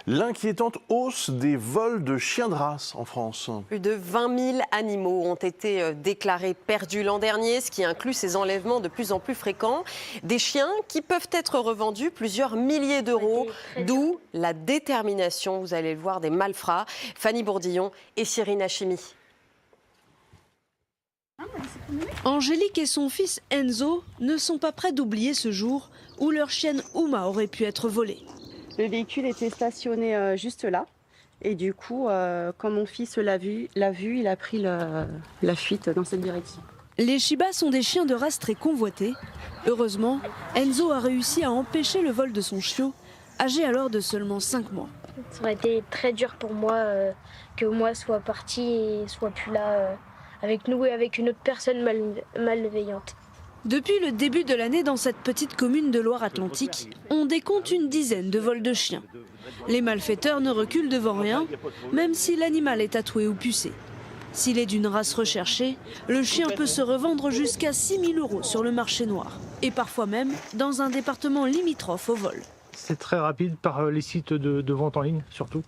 L'inquiétante hausse des vols de chiens de race en France. Plus de 20 000 animaux ont été déclarés perdus l'an dernier, ce qui inclut ces enlèvements de plus en plus fréquents. Des chiens qui peuvent être revendus plusieurs milliers d'euros, d'où la détermination, vous allez le voir, des malfrats. Fanny Bourdillon et Cyrine Hachimi. Angélique et son fils Enzo ne sont pas prêts d'oublier ce jour où leur chienne Uma aurait pu être volée. Le véhicule était stationné juste là. Et du coup, quand mon fils l'a vu, il a pris la fuite dans cette direction. Les Shiba sont des chiens de race très convoités. Heureusement, Enzo a réussi à empêcher le vol de son chiot, âgé alors de seulement 5 mois. Ça aurait été très dur pour moi que moi soit parti et soit plus là avec nous et avec une autre personne malveillante. Depuis le début de l'année, dans cette petite commune de Loire-Atlantique, on décompte une dizaine de vols de chiens. Les malfaiteurs ne reculent devant rien, même si l'animal est tatoué ou pucé. S'il est d'une race recherchée, le chien peut se revendre jusqu'à 6 000 € sur le marché noir, et parfois même dans un département limitrophe au vol. C'est très rapide par les sites de vente en ligne surtout.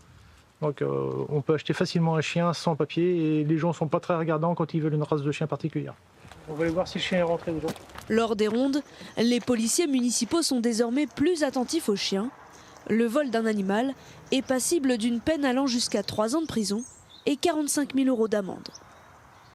Donc on peut acheter facilement un chien sans papier et les gens ne sont pas très regardants quand ils veulent une race de chien particulière. On va aller voir si le chien est rentré dedans. Lors des rondes, les policiers municipaux sont désormais plus attentifs aux chiens. Le vol d'un animal est passible d'une peine allant jusqu'à 3 ans de prison et 45 000 € d'amende.